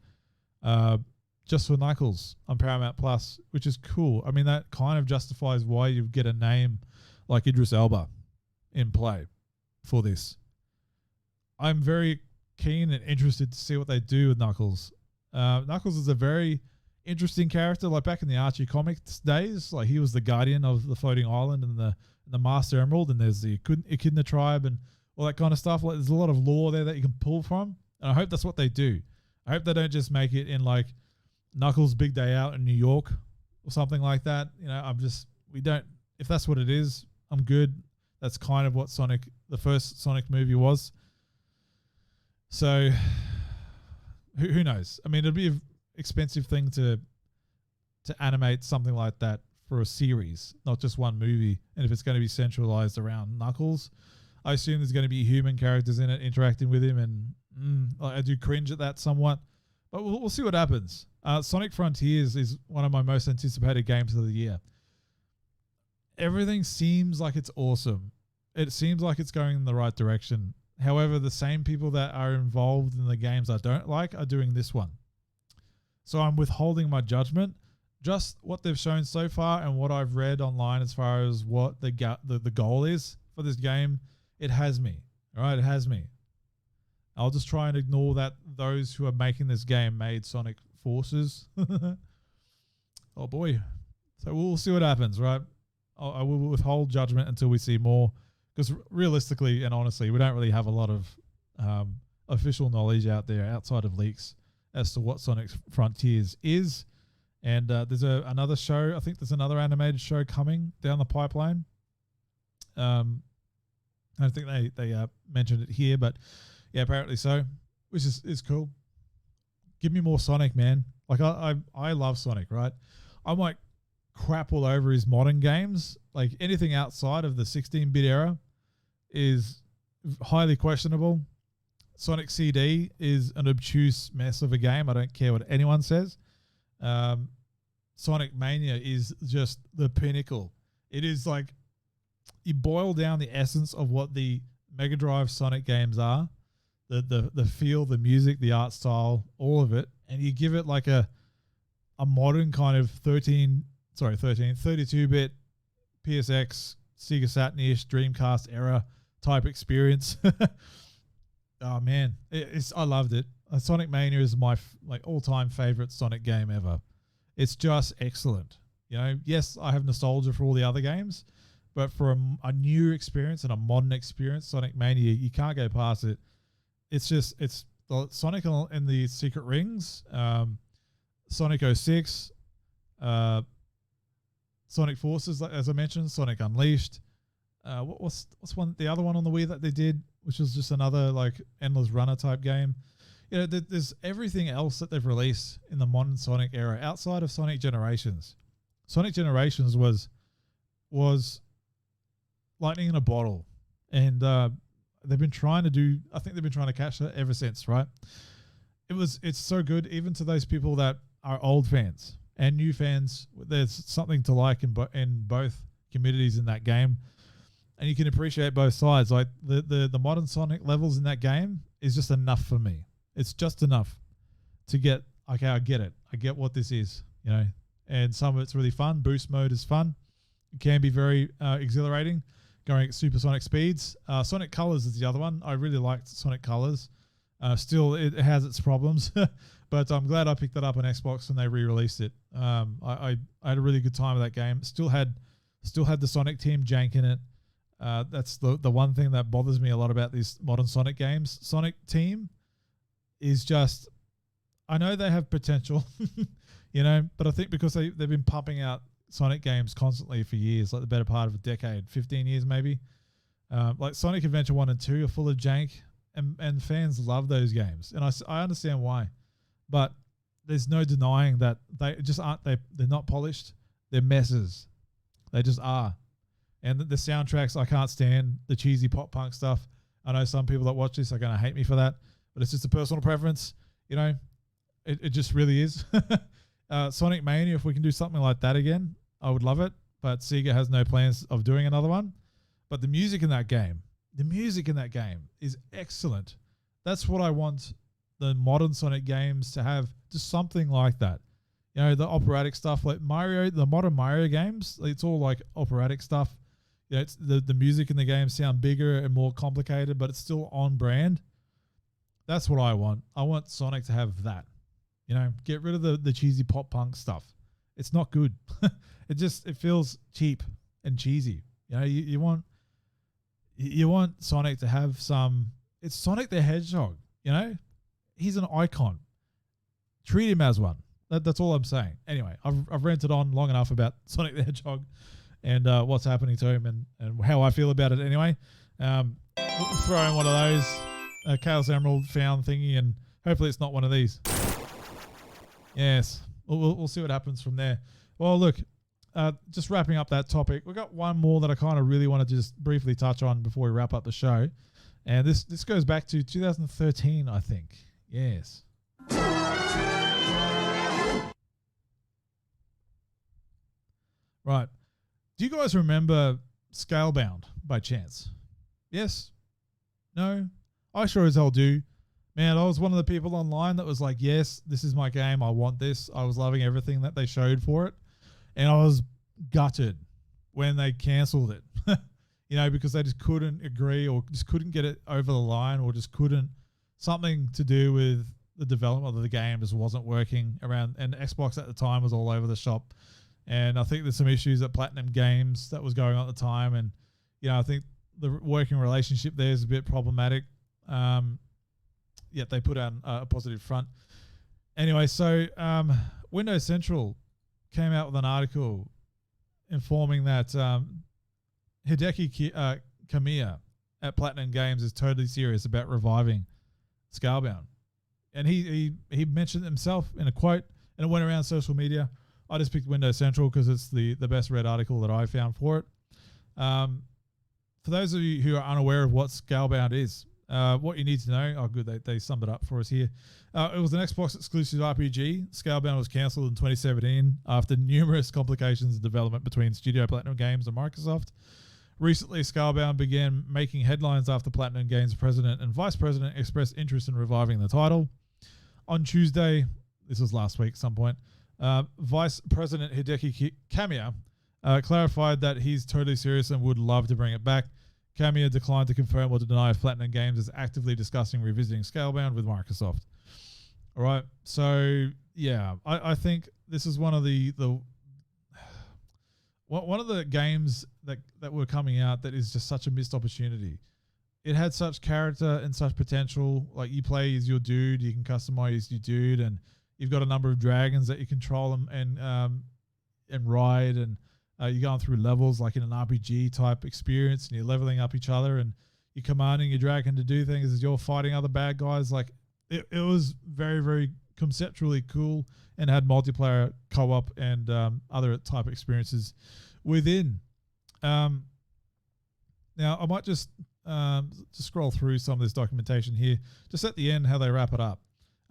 Speaker 1: just for Knuckles on Paramount Plus, which is cool. I mean, that kind of justifies why you get a name like Idris Elba in play for this. I'm very keen and interested to see what they do with Knuckles. Knuckles is a very interesting character. Like back in the Archie comics days, like he was the guardian of the floating island and the Master Emerald, and there's the Echidna tribe and all that kind of stuff. Like there's a lot of lore there that you can pull from, and I hope that's what they do. I hope they don't just make it in like Knuckles' big day out in New York or something like that. You know, if that's what it is, I'm good. That's kind of what the first Sonic movie was. So who knows? I mean, it'd be an expensive thing to animate something like that for a series, not just one movie. And if it's going to be centralized around Knuckles, I assume there's going to be human characters in it interacting with him, and I do cringe at that somewhat. But we'll see what happens. Sonic Frontiers is one of my most anticipated games of the year. Everything seems like it's awesome. It seems like it's going in the right direction. However, the same people that are involved in the games I don't like are doing this one. So I'm withholding my judgment. Just what they've shown so far and what I've read online as far as what the goal is for this game, it has me. All right, it has me. I'll just try and ignore that those who are making this game made Sonic Forces. Oh boy. So we'll see what happens, right? I will withhold judgment until we see more, because realistically and honestly, we don't really have a lot of official knowledge out there outside of leaks as to what Sonic Frontiers is. And there's another show. I think there's another animated show coming down the pipeline. I don't think they mentioned it here, but yeah, apparently so, which is cool. Give me more Sonic, man. Like I love Sonic, right? I might crap all over his modern games. Like anything outside of the 16-bit era is highly questionable. Sonic CD is an obtuse mess of a game. I don't care what anyone says. Sonic Mania is just the pinnacle. It is like you boil down the essence of what the Mega Drive Sonic games are, the feel, the music, the art style, all of it, and you give it like a modern kind of 32-bit PSX, Sega Saturn-ish, Dreamcast era type experience. Oh man, I loved it. Sonic Mania is my all-time favorite Sonic game ever. It's just excellent. You know, yes, I have nostalgia for all the other games, but for a new experience and a modern experience, Sonic Mania, you can't go past it. It's the Sonic and the Secret Rings, Sonic 06, Sonic Forces, as I mentioned, Sonic Unleashed. What's the other one on the Wii that they did, which was just another like endless runner type game. You know, there's everything else that they've released in the modern Sonic era outside of Sonic Generations. Sonic Generations was lightning in a bottle, and they've been trying to catch that ever since, right? It's so good, even to those people that are old fans and new fans. There's something to like in both communities in that game, and you can appreciate both sides. Like the modern Sonic levels in that game is just enough for me. It's just enough to get, okay, I get it. I get what this is, you know, and some of it's really fun. Boost mode is fun. It can be very exhilarating going at supersonic speeds. Sonic Colors is the other one. I really liked Sonic Colors. Still, it has its problems, but I'm glad I picked that up on Xbox when they re-released it. I had a really good time with that game. Still had the Sonic team jank in it. That's the one thing that bothers me a lot about these modern Sonic games. Sonic team is just, I know they have potential, you know, but I think because they've been pumping out Sonic games constantly for years, like the better part of a decade, 15 years maybe. Like Sonic Adventure 1 and 2 are full of jank, and fans love those games. And I understand why, but there's no denying that they just aren't, they're not polished. They're messes. They just are. And the soundtracks, I can't stand the cheesy pop punk stuff. I know some people that watch this are going to hate me for that, but it's just a personal preference. You know, it just really is. Sonic Mania, if we can do something like that again, I would love it. But Sega has no plans of doing another one. But the music in that game is excellent. That's what I want the modern Sonic games to have, just something like that. You know, the operatic stuff like Mario, the modern Mario games, it's all like operatic stuff. You know, it's the music in the game sound bigger and more complicated, but it's still on brand. That's what I want. I want Sonic to have that. Get rid of the cheesy pop punk stuff. It's not good. It feels cheap and cheesy. You want Sonic to have some. It's Sonic the Hedgehog. He's an icon. Treat him as one. That's all I'm saying. Anyway, I've ranted on long enough about Sonic the Hedgehog and what's happening to him and how I feel about it. Anyway, we'll throw in one of those Chaos Emerald found thingy, and hopefully it's not one of these. Yes, we'll see what happens from there. Well, look, just wrapping up that topic, we've got one more that I kind of really want to just briefly touch on before we wrap up the show. And this goes back to 2013, I think. Yes. Right. Do you guys remember Scalebound by chance? Yes? No? I sure as hell do. Man, I was one of the people online that was like, yes, this is my game. I want this. I was loving everything that they showed for it. And I was gutted when they cancelled it. Because they just couldn't agree or just couldn't get it over the line or just couldn't. Something to do with the development of the game just wasn't working around. And Xbox at the time was all over the shop. And I think there's some issues at Platinum Games that was going on at the time. And, I think the working relationship there is a bit problematic. Yet they put out a positive front. Anyway, so Windows Central came out with an article informing that Hideki Kamiya at Platinum Games is totally serious about reviving Scalebound. And he mentioned it himself in a quote, and it went around social media. I just picked Windows Central because it's the best read article that I found for it. For those of you who are unaware of what Scalebound is, what you need to know, good, they summed it up for us here. It was an Xbox exclusive RPG. Scalebound was cancelled in 2017 after numerous complications in development between Studio Platinum Games and Microsoft. Recently, Scalebound began making headlines after Platinum Games president and vice president expressed interest in reviving the title. On Tuesday, this was last week at some point, Vice President Hideki Kamiya clarified that he's totally serious and would love to bring it back. Kamiya declined to confirm or to deny if Platinum Games is actively discussing revisiting Scalebound with Microsoft. All right, so yeah, I think this is one of the games that were coming out that is just such a missed opportunity. It had such character and such potential. Like, you play as your dude, you can customize your dude, and you've got a number of dragons that you control them and ride, and you're going through levels like in an RPG type experience, and you're leveling up each other, and you're commanding your dragon to do things as you're fighting other bad guys. Like, it was very, very conceptually cool and had multiplayer co-op and other type experiences within. Now, I might just scroll through some of this documentation here, just at the end how they wrap it up.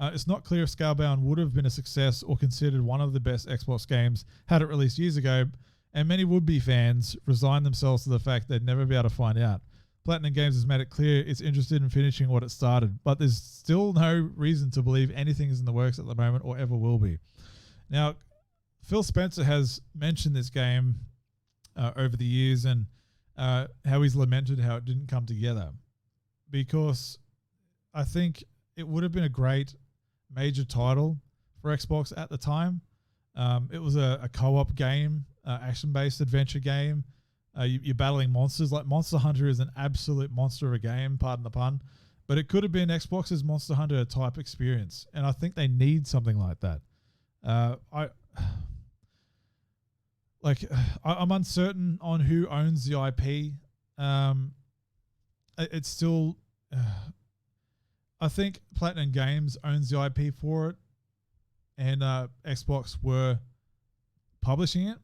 Speaker 1: It's not clear if Scalebound would have been a success or considered one of the best Xbox games had it released years ago, and many would-be fans resigned themselves to the fact they'd never be able to find out. Platinum Games has made it clear it's interested in finishing what it started, but there's still no reason to believe anything is in the works at the moment or ever will be. Now, Phil Spencer has mentioned this game over the years and how he's lamented how it didn't come together, because I think it would have been a great major title for Xbox at the time. It was a co-op game, action-based adventure game. You're battling monsters. Like, Monster Hunter is an absolute monster of a game, pardon the pun, but it could have been Xbox's Monster Hunter type experience, and I think they need something like that. I'm uncertain on who owns the IP. It's still, I think Platinum Games owns the IP for it, and Xbox were publishing it.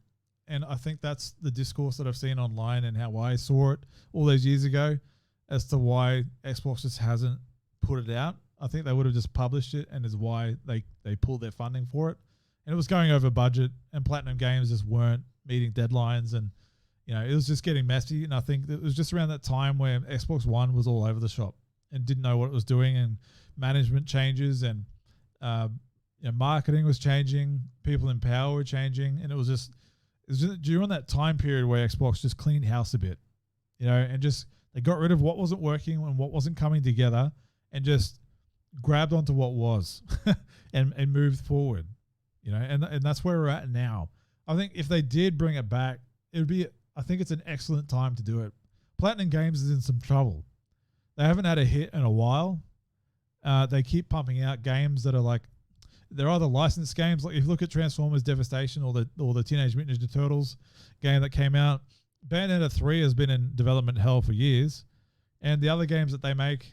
Speaker 1: And I think that's the discourse that I've seen online and how I saw it all those years ago as to why Xbox just hasn't put it out. I think they would have just published it, and is why they pulled their funding for it. And it was going over budget, and Platinum Games just weren't meeting deadlines, and it was just getting messy. And I think it was just around that time where Xbox One was all over the shop and didn't know what it was doing, and management changes, and marketing was changing, people in power were changing, and it was just during that time period where Xbox just cleaned house a bit, and just they got rid of what wasn't working and what wasn't coming together, and just grabbed onto what was and moved forward, you know, and that's where we're at now. I think if they did bring it back, I think it's an excellent time to do it. Platinum Games is in some trouble. They haven't had a hit in a while. They keep pumping out games that are like, they're either licensed games. Like if you look at Transformers Devastation or the Teenage Mutant Ninja Turtles game that came out, Bayonetta 3 has been in development hell for years. And the other games that they make,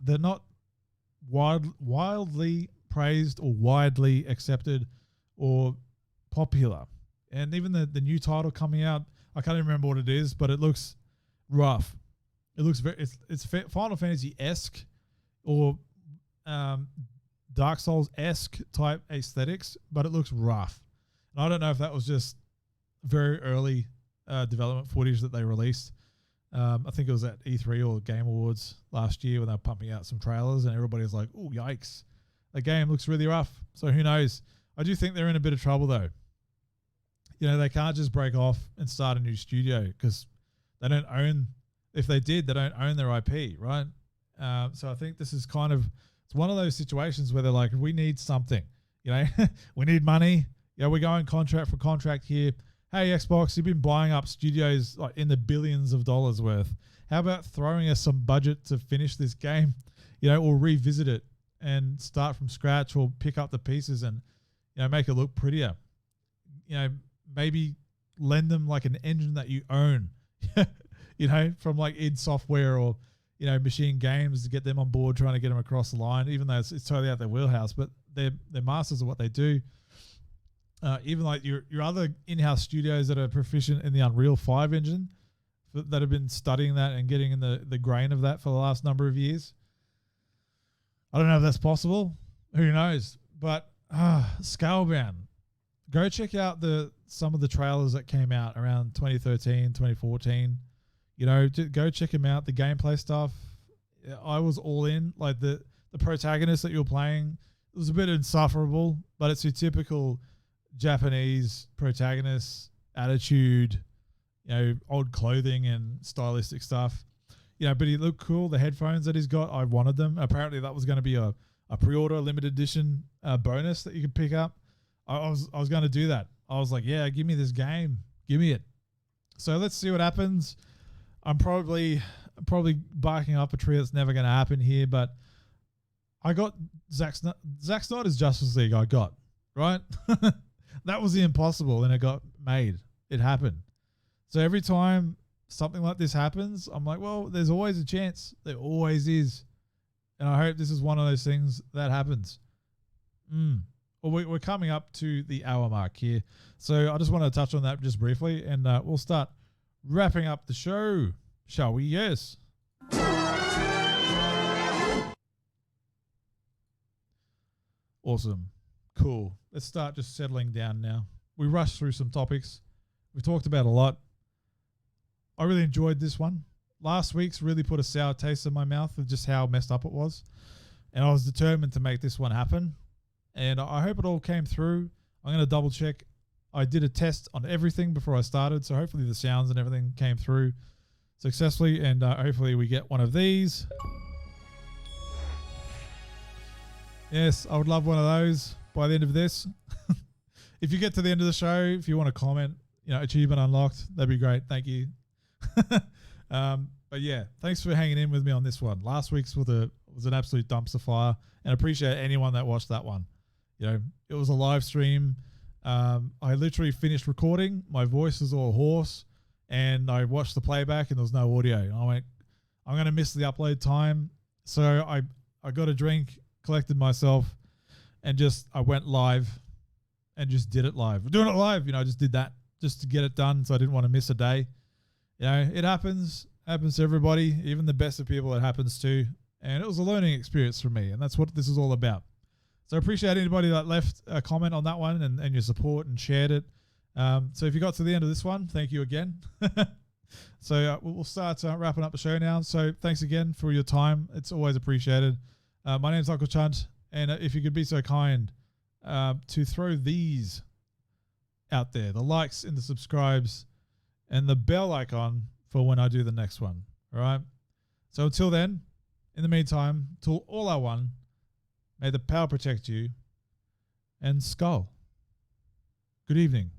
Speaker 1: they're not wildly praised or widely accepted or popular. And even the new title coming out, I can't even remember what it is, but it looks rough. It looks it's Final Fantasy-esque or Dark Souls-esque type aesthetics, but it looks rough. And I don't know if that was just very early development footage that they released. I think it was at E3 or Game Awards last year when they were pumping out some trailers and everybody was like, oh, yikes. The game looks really rough. So who knows? I do think they're in a bit of trouble though. You know, they can't just break off and start a new studio because they don't own, if they did, they don't own their IP, right? So I think this is it's one of those situations where they're like, we need something, you know, we need money. Yeah, we're going contract for contract here. Hey, Xbox, you've been buying up studios like in the billions of dollars worth. How about throwing us some budget to finish this game, you know, or revisit it and start from scratch or pick up the pieces and, you know, make it look prettier. You know, maybe lend them like an engine that you own, you know, from like id Software or, you know, Machine Games to get them on board, trying to get them across the line, even though it's totally out their wheelhouse, but they're masters of what they do. Even like your other in-house studios that are proficient in the Unreal 5 engine that have been studying that and getting in the grain of that for the last number of years. I don't know if that's possible. Who knows? But Scalebound. Go check out some of the trailers that came out around 2013, 2014. You know, go check them out. The gameplay stuff, I was all in. Like the protagonist that you're playing, it was a bit insufferable, but it's your typical Japanese protagonist attitude, you know, old clothing and stylistic stuff, you know, but he looked cool. The headphones that he's got, I wanted them. Apparently that was going to be a pre-order limited edition bonus that you could pick up. I was going to do that. I was like, yeah, give me this game. Give me it. So let's see what happens. I'm probably barking up a tree that's never going to happen here, but I got Zack Snyder's Justice League I got, right? That was the impossible, and it got made. It happened. So every time something like this happens, I'm like, well, there's always a chance. There always is. And I hope this is one of those things that happens. Well, we're coming up to the hour mark here. So I just want to touch on that just briefly, and we'll start wrapping up the show. Shall we? Yes. Awesome. Cool. Let's start just settling down now. We rushed through some topics. We talked about a lot. I really enjoyed this one. Last week's really put a sour taste in my mouth of just how messed up it was. And I was determined to make this one happen. And I hope it all came through. I'm going to double check. I did a test on everything before I started. So hopefully the sounds and everything came through successfully. And hopefully we get one of these. Yes, I would love one of those by the end of this. If you get to the end of the show, if you want to comment, you know, achievement unlocked, that'd be great. Thank you. But yeah, thanks for hanging in with me on this one. Last week's was an absolute dumpster fire, and I appreciate anyone that watched that one. You know, it was a live stream. I literally finished recording. My voice was all hoarse, and I watched the playback, and there was no audio. And I went, I'm going to miss the upload time. So I got a drink, collected myself, and I went live and just did it live. We're doing it live. You know, I just did that just to get it done. So I didn't want to miss a day. You know, it happens to everybody, even the best of people it happens to. And it was a learning experience for me. And that's what this is all about. So I appreciate anybody that left a comment on that one and your support and shared it. So if you got to the end of this one, thank you again. So we'll start wrapping up the show now. So thanks again for your time. It's always appreciated. My name's Uncle Chunt. And if you could be so kind to throw these out there, the likes and the subscribes and the bell icon for when I do the next one. All right. So until then, In the meantime, till all are one, may the power protect you, and Skull. Good evening.